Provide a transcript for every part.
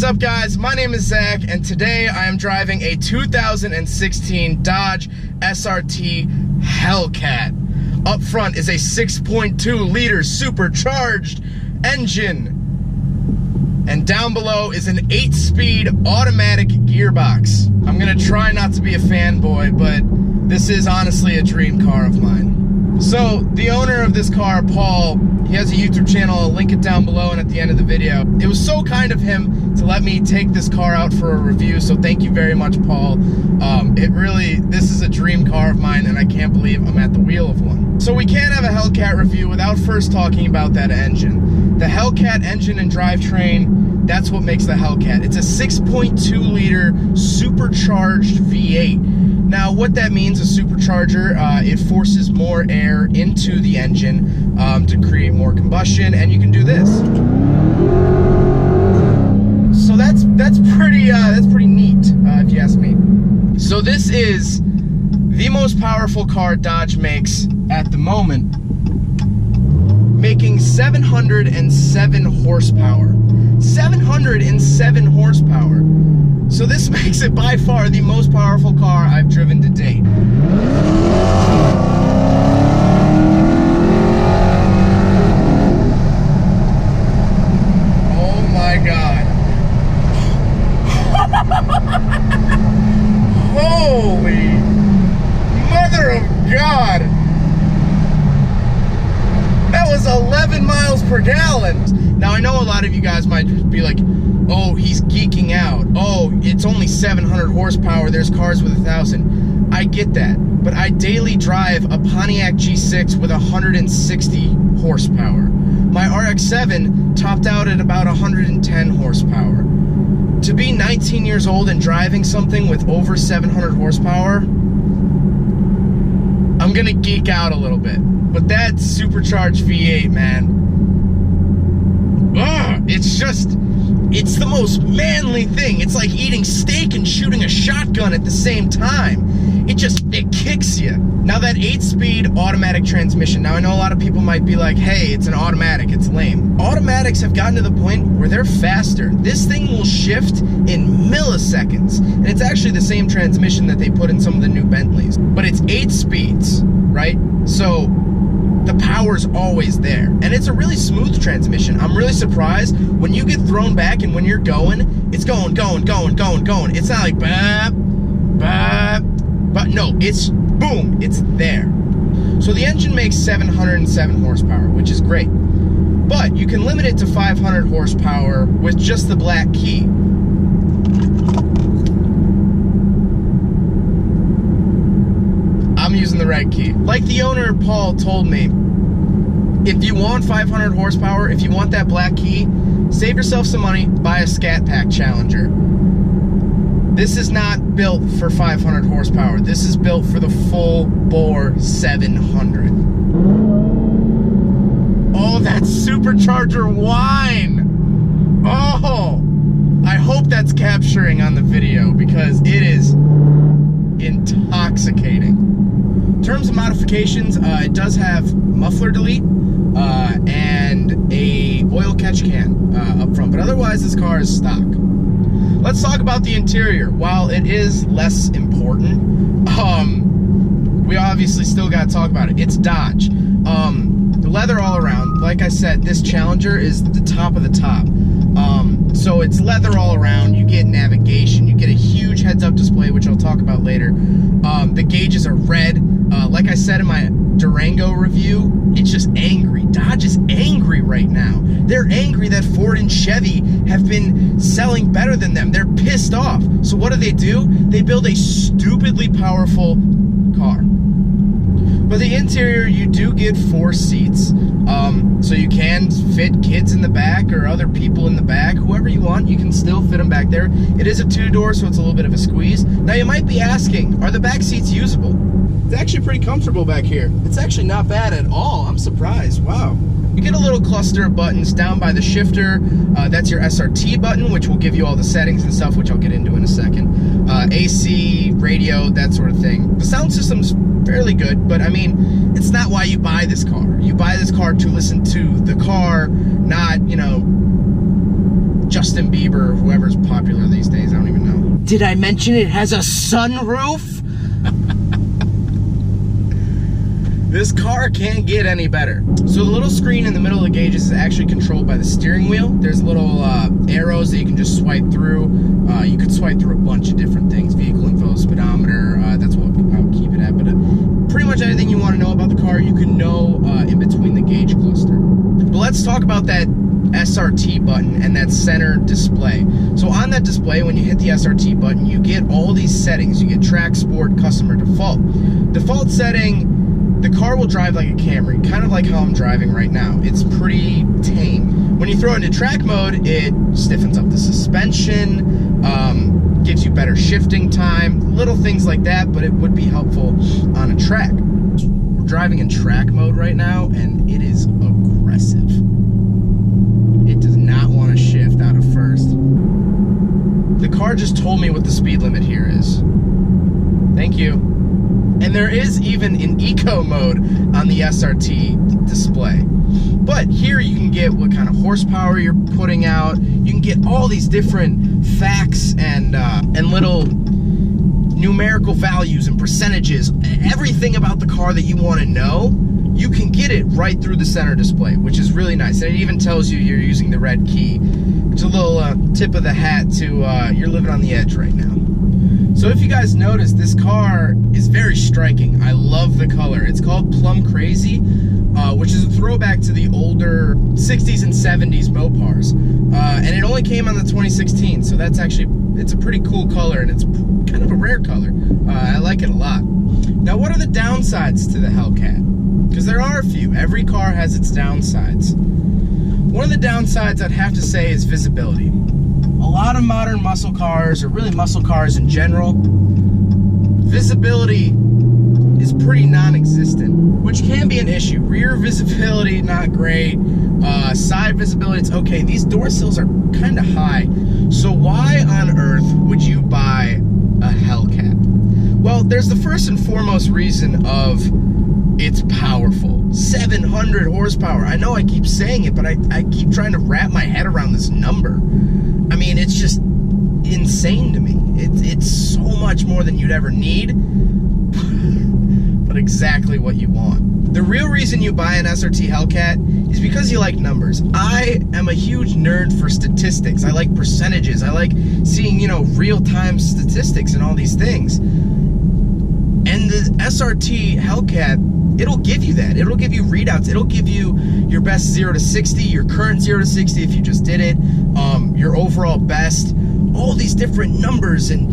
is up, guys? My name is Zach, and today I am driving a 2016 Dodge SRT Hellcat. Up front is a 6.2 liter supercharged engine, and down below is an 8-speed automatic gearbox. I'm gonna try not to be a fanboy, but this is honestly a dream car of mine. So the owner of this car, Paul, he has a YouTube channel. I'll link it down below and at the end of the video. It was so kind of him to let me take this car out for a review, so thank you very much, Paul. This is a dream car of mine, and I can't believe I'm at the wheel of one. So we can't have a Hellcat review without first talking about that engine. The Hellcat engine and drivetrain, that's what makes the Hellcat. It's a 6.2 liter supercharged V8. Now, what that means, a supercharger, it forces more air into the engine to create more combustion, and you can do this. So that's pretty neat, if you ask me. So this is the most powerful car Dodge makes at the moment, making 707 horsepower. 707 horsepower. So this makes it by far the most powerful car I've driven to date. Oh my God. Holy mother of God. That was 11 miles per gallon. Now I know a lot of you guys might be like, oh, he's geeking out. Oh, it's only 700 horsepower. There's cars with 1,000. I get that. But I daily drive a Pontiac G6 with 160 horsepower. My RX-7 topped out at about 110 horsepower. To be 19 years old and driving something with over 700 horsepower, I'm gonna geek out a little bit. But that supercharged V8, man, it's the most manly thing. It's like eating steak and shooting a shotgun at the same time. It kicks you. Now that 8-speed automatic transmission, now I know a lot of people might be like, hey, it's an automatic, it's lame. Automatics have gotten to the point where they're faster. This thing will shift in milliseconds. And it's actually the same transmission that they put in some of the new Bentleys. But it's 8 speeds, right? So the power's always there, and it's a really smooth transmission. I'm really surprised when you get thrown back and when you're going, it's going. It's not like bap, but no, it's boom, it's there. So the engine makes 707 horsepower, which is great, but you can limit it to 500 horsepower with just the black key. I'm using the right key. Like the owner, Paul, told me, if you want 500 horsepower, if you want that black key, save yourself some money, buy a Scat Pack Challenger. This is not built for 500 horsepower. This is built for the full bore 700. Oh, that supercharger whine! Oh! I hope that's capturing on the video because it is intoxicating. In terms of modifications, it does have muffler delete and a oil catch can up front, but otherwise this car is stock. Let's talk about the interior. While it is less important, we obviously still got to talk about it. It's Dodge. Leather all around. Like I said, this Challenger is the top of the top. So it's leather all around. You get navigation. You get a huge heads-up display, which I'll talk about later. The gauges are red. Like I said in my Durango review, it's just angry. Dodge is angry right now. They're angry that Ford and Chevy have been selling better than them. They're pissed off. So what do? They build a stupidly powerful car. But the interior, you do get 4 seats. So you can fit kids in the back or other people in the back. Whoever you want, you can still fit them back there. It is a 2-door, so it's a little bit of a squeeze. Now you might be asking, are the back seats usable? It's actually pretty comfortable back here. It's actually not bad at all. I'm surprised. Wow. You get a little cluster of buttons down by the shifter. That's your SRT button, which will give you all the settings and stuff, which I'll get into in a second. AC, radio, that sort of thing. The sound system's fairly good, but I mean, it's not why you buy this car. You buy this car to listen to the car, not, you know, Justin Bieber or whoever's popular these days. I don't even know. Did I mention it has a sunroof? This car can't get any better. So the little screen in the middle of the gauges is actually controlled by the steering wheel. There's little arrows that you can just swipe through. You could swipe through a bunch of different things. Vehicle info, speedometer, that's what I'll keep it at. But pretty much anything you want to know about the car, you can know in between the gauge cluster. But let's talk about that SRT button and that center display. So on that display, when you hit the SRT button, you get all these settings. You get track, sport, customer, default. Default setting, the car will drive like a Camry, kind of like how I'm driving right now. It's pretty tame. When you throw it into track mode, it stiffens up the suspension, gives you better shifting time, little things like that, but it would be helpful on a track. We're driving in track mode right now, and it is aggressive. It does not want to shift out of first. The car just told me what the speed limit here is. Thank you. And there is even an eco mode on the SRT display. But here you can get what kind of horsepower you're putting out. You can get all these different facts and little numerical values and percentages. Everything about the car that you want to know, you can get it right through the center display, which is really nice. And it even tells you you're using the red key. It's a little tip of the hat to you're living on the edge right now. So if you guys notice, this car is very striking. I love the color. It's called Plum Crazy, which is a throwback to the older 60s and 70s Mopars. And it only came on the 2016, so that's actually, it's a pretty cool color, and it's kind of a rare color. I like it a lot. Now, what are the downsides to the Hellcat? Because there are a few. Every car has its downsides. One of the downsides I'd have to say is visibility. A lot of modern muscle cars, or really muscle cars in general, visibility is pretty non-existent, which can be an issue. Rear visibility, not great. Side visibility, it's okay. These door sills are kind of high. So why on earth would you buy a Hellcat? Well, there's the first and foremost reason of it's powerful. 700 horsepower. I know I keep saying it, but I keep trying to wrap my head around this number. I mean, it's just insane to me. It's so much more than you'd ever need, but exactly what you want. The real reason you buy an SRT Hellcat is because you like numbers. I am a huge nerd for statistics. I like percentages. I like seeing, you know, real-time statistics and all these things. And the SRT Hellcat, it'll give you that. It'll give you readouts. It'll give you your best 0 to 60, your current 0 to 60 if you just did it, your overall best, all these different numbers, and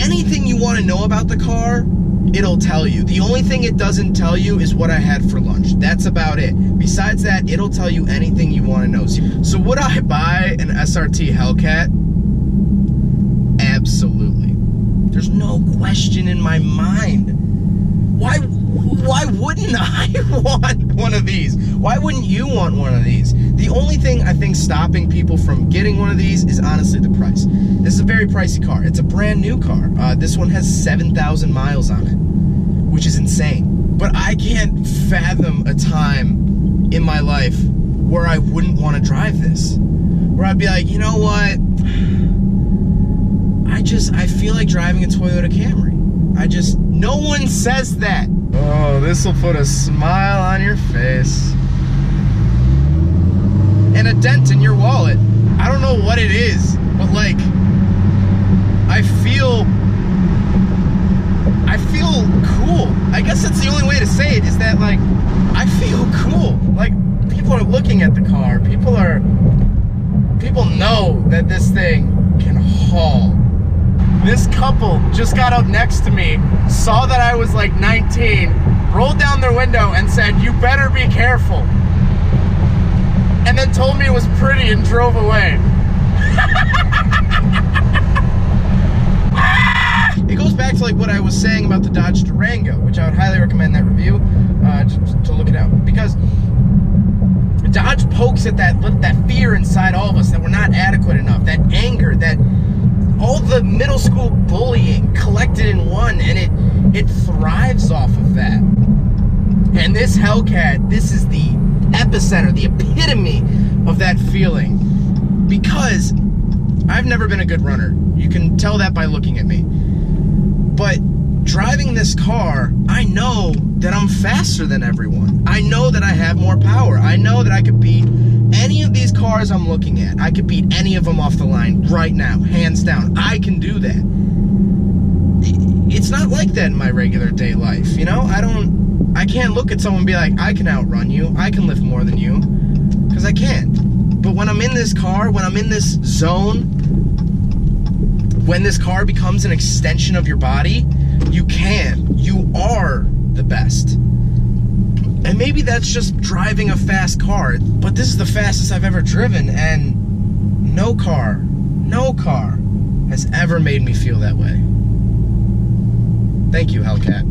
anything you want to know about the car, it'll tell you. The only thing it doesn't tell you is what I had for lunch. That's about it. Besides that, it'll tell you anything you want to know. So would I buy an SRT Hellcat? Absolutely. There's no question in my mind. Why wouldn't I want one of these? Why wouldn't you want one of these? The only thing I think stopping people from getting one of these is honestly the price. This is a very pricey car. It's a brand new car. This one has 7,000 miles on it, which is insane. But I can't fathom a time in my life where I wouldn't want to drive this. Where I'd be like, you know what? I feel like driving a Toyota Camry. No one says that. Oh, this will put a smile on your face. And a dent in your wallet. I don't know what it is, but like, I feel cool. I guess that's the only way to say it, is that like, I feel cool. Like, people are looking at the car. People know that this thing can haul. This couple just got up next to me, saw that I was like 19, rolled down their window and said, "You better be careful." And then told me it was pretty and drove away. It goes back to like what I was saying about the Dodge Durango, which I would highly recommend that review to look it out. Because Dodge pokes at that fear inside all of us that we're not adequate enough, that anger, that all the middle school bullying collected in one, and it thrives off of that. And this Hellcat, this is the epicenter, the epitome of that feeling. because I've never been a good runner. You can tell that by looking at me. But driving this car, I know that I'm faster than everyone. I know that I have more power. I know that I could beat any of these cars I'm looking at. I could beat any of them off the line right now, hands down. I can do that. It's not like that in my regular day life, you know? I can't look at someone and be like, I can outrun you, I can lift more than you, because I can't. But when I'm in this car, when I'm in this zone, when this car becomes an extension of your body, you can. You are the best. And maybe that's just driving a fast car, but this is the fastest I've ever driven, and no car has ever made me feel that way. Thank you, Hellcat.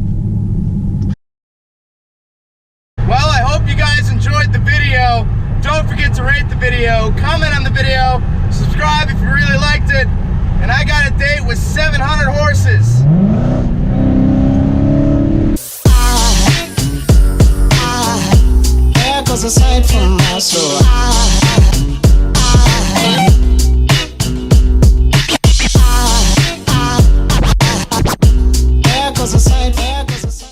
Well, I hope you guys enjoyed the video. Don't forget to rate the video, comment on the video, subscribe if you really liked it, and I got a date with 700 horses.